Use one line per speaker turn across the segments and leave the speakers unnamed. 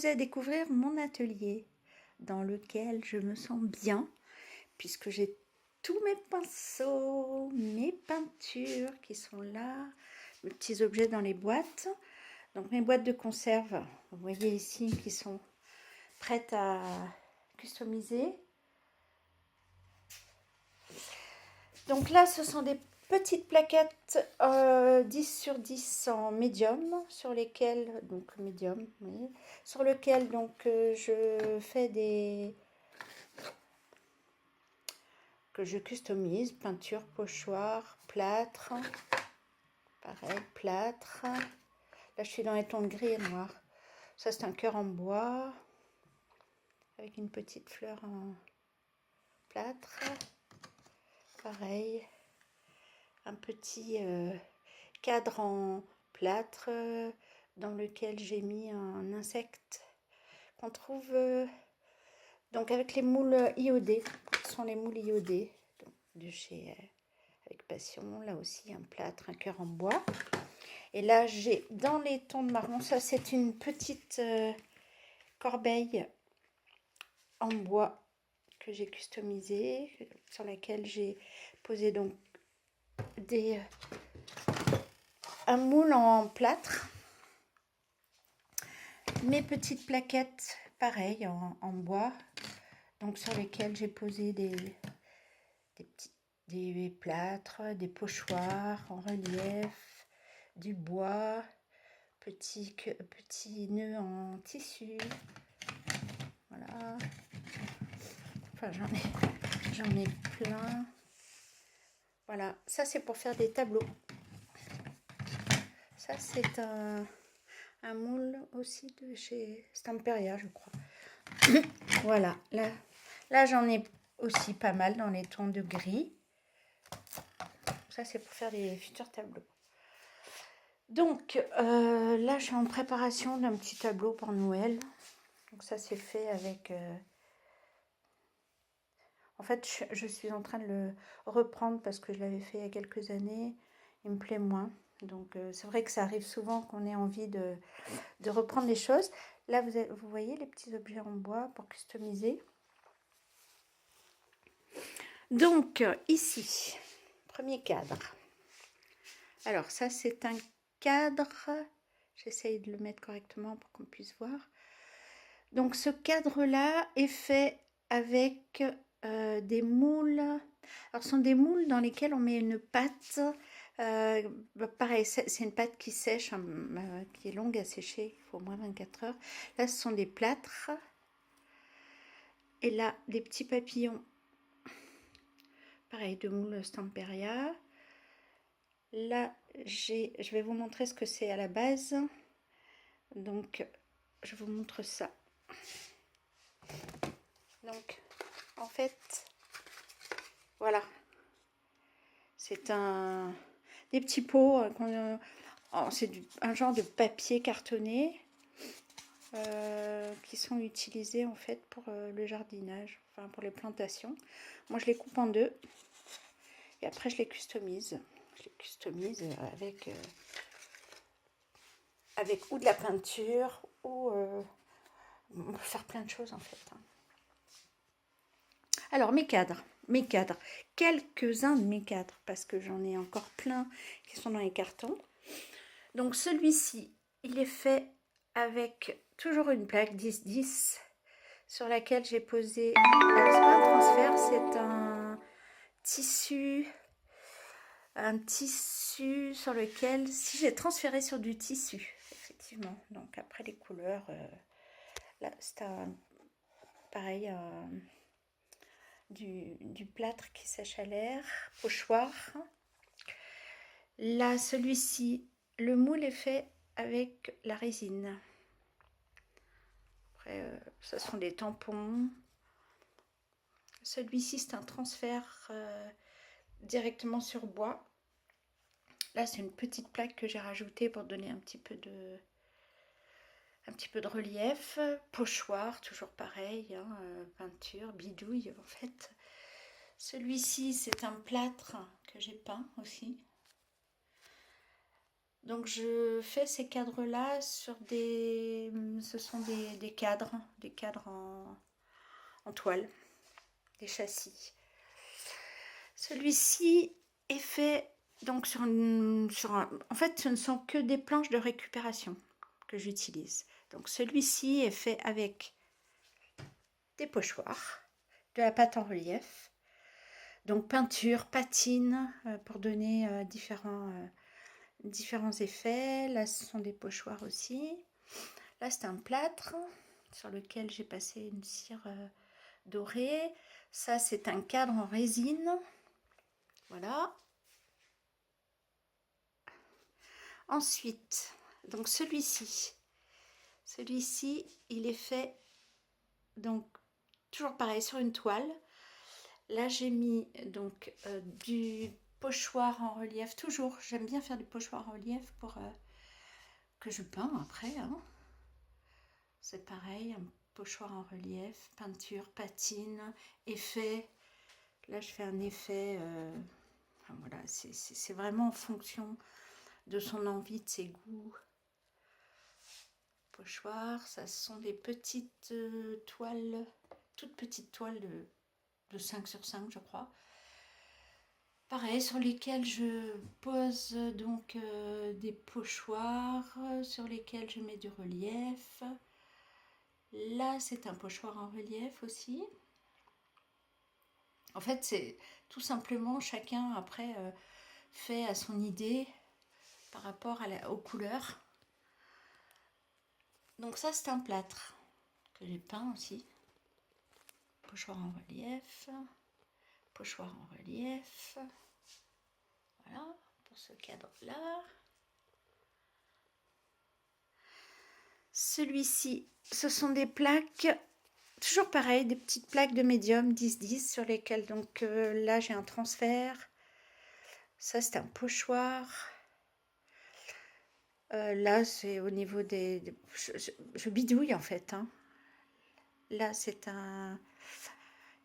À découvrir mon atelier dans lequel je me sens bien puisque j'ai tous mes pinceaux, mes peintures qui sont là, mes petits objets dans les boîtes. Donc mes boîtes de conserve, vous voyez ici, qui sont prêtes à customiser. Donc là, ce sont des petites plaquettes 10 sur 10 en médium, sur lesquelles, donc médium, oui, sur lequel donc je fais que je customise, peinture, pochoir, plâtre, pareil, plâtre. Là, je suis dans les tons de gris et noir. Ça, c'est un cœur en bois, avec une petite fleur en plâtre. Pareil, un petit cadre en plâtre dans lequel j'ai mis un insecte qu'on trouve donc avec les moules iodés. Ce sont les moules iodés donc, de chez avec Passion. Là aussi, un plâtre, un cœur en bois. Et là, j'ai dans les tons de marron, ça c'est une petite corbeille en bois que j'ai customisée, sur laquelle j'ai posé donc un moule en plâtre. Mes petites plaquettes, pareil, en bois, donc sur lesquelles j'ai posé des plâtres, des pochoirs en relief, du bois, petits nœuds en tissu. Voilà. Enfin, j'en ai plein. Voilà, ça c'est pour faire des tableaux. Ça c'est un moule aussi de chez Stamperia, je crois. Voilà, là j'en ai aussi pas mal dans les tons de gris. Ça c'est pour faire des futurs tableaux. Donc là je suis en préparation d'un petit tableau pour Noël. Donc ça c'est fait avec... En fait je suis en train de le reprendre parce que je l'avais fait il y a quelques années. Il me plaît moins. Donc c'est vrai que ça arrive souvent qu'on ait envie de reprendre les choses. Là vous voyez les petits objets en bois pour customiser. Donc ici, premier cadre. Alors ça c'est un cadre, j'essaye de le mettre correctement pour qu'on puisse voir. Donc ce cadre là est fait avec des moules. Alors ce sont des moules dans lesquels on met une pâte. Pareil, c'est une pâte qui sèche, qui est longue à sécher, il faut au moins 24 heures. Là ce sont des plâtres. Et là des petits papillons. Pareil, de moule Stamperia. Là, je vais vous montrer ce que c'est à la base. Donc, je vous montre ça. Donc, en fait, voilà. C'est des petits pots. C'est un genre de papier cartonné qui sont utilisés en fait pour le jardinage, enfin pour les plantations. Moi, je les coupe en deux et après, je les customise. Je les customise avec ou de la peinture ou on peut faire plein de choses en fait. Alors mes cadres, quelques-uns de mes cadres parce que j'en ai encore plein qui sont dans les cartons. Donc celui-ci, il est fait avec toujours une plaque 10-10 sur laquelle j'ai posé, c'est pas un transfert, c'est un tissu sur lequel, si j'ai transféré sur du tissu, effectivement. Donc après les couleurs, là c'est pareil, du plâtre qui sèche à l'air, pochoir. Là, celui-ci, le moule est fait avec la résine. Après, ce sont des tampons. Celui-ci, c'est un transfert directement sur bois. Là, c'est une petite plaque que j'ai rajoutée pour donner un petit peu de relief. Pochoir, toujours pareil, hein, peinture, bidouille en fait. Celui-ci, c'est un plâtre que j'ai peint aussi. Donc je fais ces cadres-là sur des... Ce sont des cadres en toile, des châssis. Celui-ci est fait donc en fait, ce ne sont que des planches de récupération que j'utilise. Donc celui-ci est fait avec des pochoirs, de la pâte en relief, donc peinture, patine, pour donner différents effets. Là, ce sont des pochoirs aussi. Là, c'est un plâtre sur lequel j'ai passé une cire dorée. Ça, c'est un cadre en résine. Voilà. Ensuite, donc celui-ci, il est fait, donc toujours pareil, sur une toile. Là, j'ai mis donc du pochoir en relief. Toujours, j'aime bien faire du pochoir en relief pour que je peins après. Hein. C'est pareil, un pochoir en relief, peinture, patine, effet. Là, je fais un effet. Enfin, voilà, c'est vraiment en fonction de son envie, de ses goûts. Pochoir, ça sont des petites toiles, toutes petites toiles de 5 sur 5, je crois. Pareil, sur lesquelles je pose donc des pochoirs, sur lesquels je mets du relief. Là, c'est un pochoir en relief aussi. En fait, c'est tout simplement chacun après fait à son idée par rapport aux couleurs. Donc ça, c'est un plâtre que j'ai peint aussi. Pochoir en relief, pochoir en relief. Voilà, pour ce cadre-là. Celui-ci, ce sont des plaques, toujours pareil, des petites plaques de médium 10-10 sur lesquelles, donc là, j'ai un transfert. Ça, c'est un pochoir. Là, c'est au niveau je bidouille en fait. Hein. Là, c'est une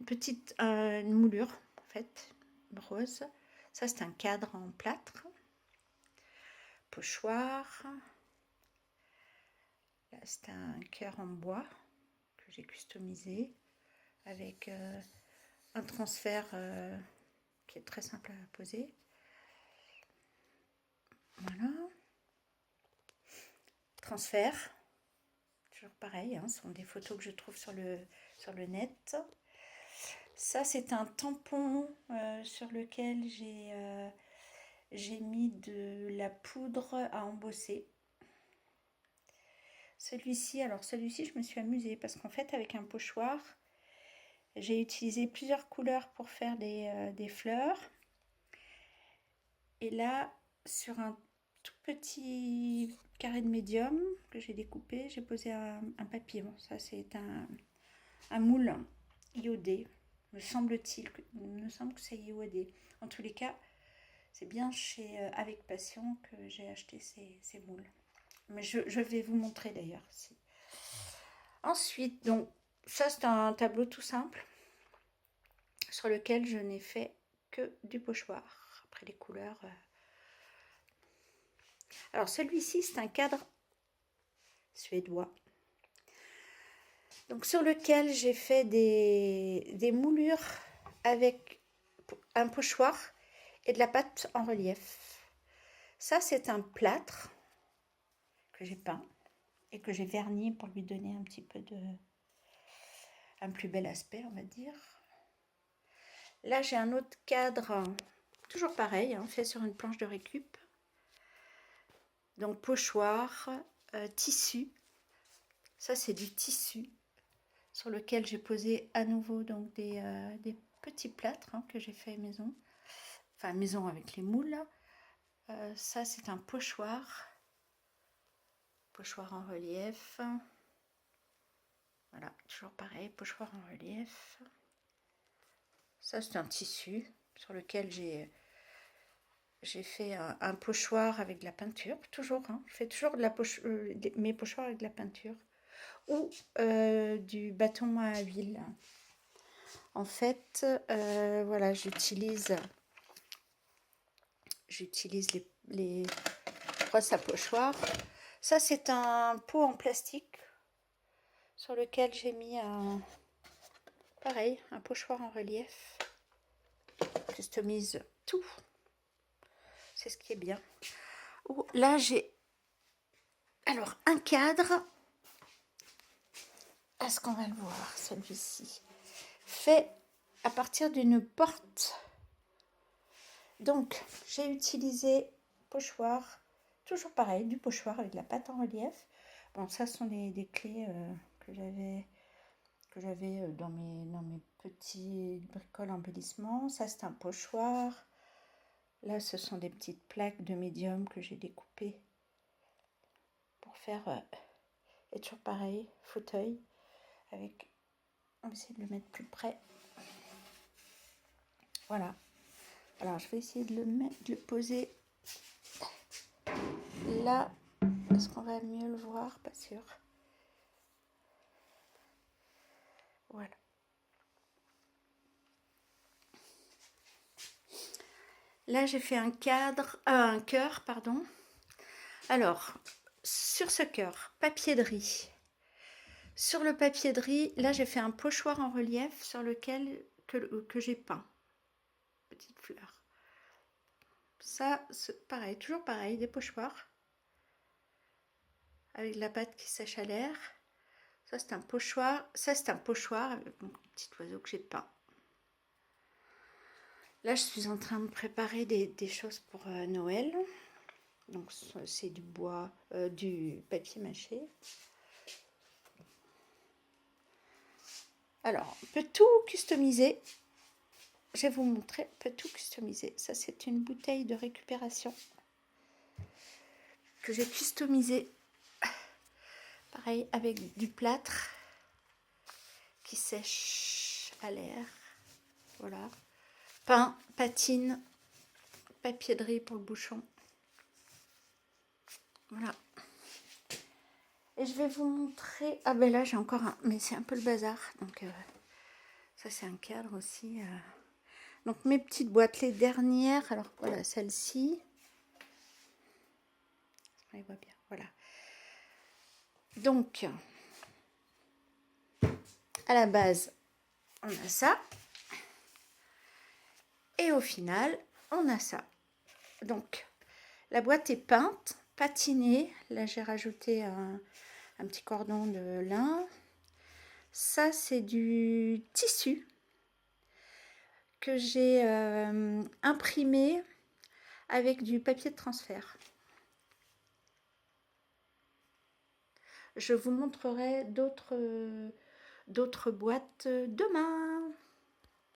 petite une moulure en fait, rose. Ça, c'est un cadre en plâtre. Pochoir. Là, c'est un cœur en bois que j'ai customisé avec un transfert qui est très simple à poser. Voilà. Transfert. Toujours pareil, hein, ce sont des photos que je trouve sur le net. Ça, c'est un tampon sur lequel j'ai mis de la poudre à embosser. Celui-ci, je me suis amusée parce qu'en fait, avec un pochoir, j'ai utilisé plusieurs couleurs pour faire des fleurs. Et là, sur un tout petit carré de médium que j'ai découpé, j'ai posé un papillon. Ça, c'est un moule iodé. Me semble que c'est iodé. En tous les cas, c'est bien chez Avec Passion que j'ai acheté ces moules. Mais je vais vous montrer d'ailleurs ici. Ensuite, donc, ça c'est un tableau tout simple sur lequel je n'ai fait que du pochoir. Après les couleurs. Alors celui-ci, c'est un cadre suédois. Donc sur lequel j'ai fait des moulures avec un pochoir et de la pâte en relief. Ça, c'est un plâtre que j'ai peint et que j'ai verni pour lui donner un petit peu un plus bel aspect, on va dire. Là, j'ai un autre cadre, toujours pareil, hein, fait sur une planche de récup. Donc pochoir, tissu. Ça, c'est du tissu sur lequel j'ai posé à nouveau donc des petits plâtres hein, que j'ai fait maison. Enfin, maison avec les moules. Ça, c'est un pochoir. Pochoir en relief. Voilà, toujours pareil, pochoir en relief. Ça, c'est un tissu sur lequel j'ai fait un pochoir avec de la peinture. Toujours, hein, je fais toujours mes pochoirs avec de la peinture. Ou du bâton à huile. En fait, voilà, j'utilise brosse à pochoir. Ça, c'est un pot en plastique sur lequel j'ai mis pareil, un pochoir en relief. Customise tout. C'est ce qui est bien. Oh, là, j'ai alors un cadre. Est-ce qu'on va le voir, celui-ci? Fait à partir d'une porte. Donc, j'ai utilisé pochoir. Toujours pareil, du pochoir avec de la pâte en relief. Bon, ça sont des clés que j'avais dans mes petits bricoles embellissements. Ça, c'est un pochoir. Là, ce sont des petites plaques de médium que j'ai découpées pour faire, et toujours pareil, fauteuil. Avec, on va essayer de le mettre plus près. Voilà. Alors, je vais essayer de le poser là. Est-ce qu'on va mieux le voir? Pas sûr. Voilà. Là, j'ai fait un cœur, pardon. Alors, sur ce cœur, papier de riz. Sur le papier de riz, là, j'ai fait un pochoir en relief sur lequel que j'ai peint. Petite fleur. Ça, c'est pareil, toujours pareil, des pochoirs. Avec de la pâte qui sèche à l'air. Ça, c'est un pochoir. Ça, c'est un pochoir avec mon petit oiseau que j'ai peint. Là, je suis en train de préparer des choses pour Noël. Donc, c'est du bois, du papier mâché. Alors, on peut tout customiser. Je vais vous montrer, on peut tout customiser. Ça, c'est une bouteille de récupération que j'ai customisée. Pareil, avec du plâtre qui sèche à l'air. Voilà. Pain, patine, papier de riz pour le bouchon. Voilà. Et je vais vous montrer... Ah ben là, j'ai encore un... Mais c'est un peu le bazar. Donc, ça, c'est un cadre aussi. Donc, mes petites boîtes, les dernières. Alors, voilà, celle-ci. On les voit bien, voilà. Donc, à la base, on a ça. Et au final, on a ça. Donc, la boîte est peinte, patinée. Là, j'ai rajouté un petit cordon de lin. Ça, c'est du tissu que j'ai imprimé avec du papier de transfert. Je vous montrerai d'autres boîtes demain.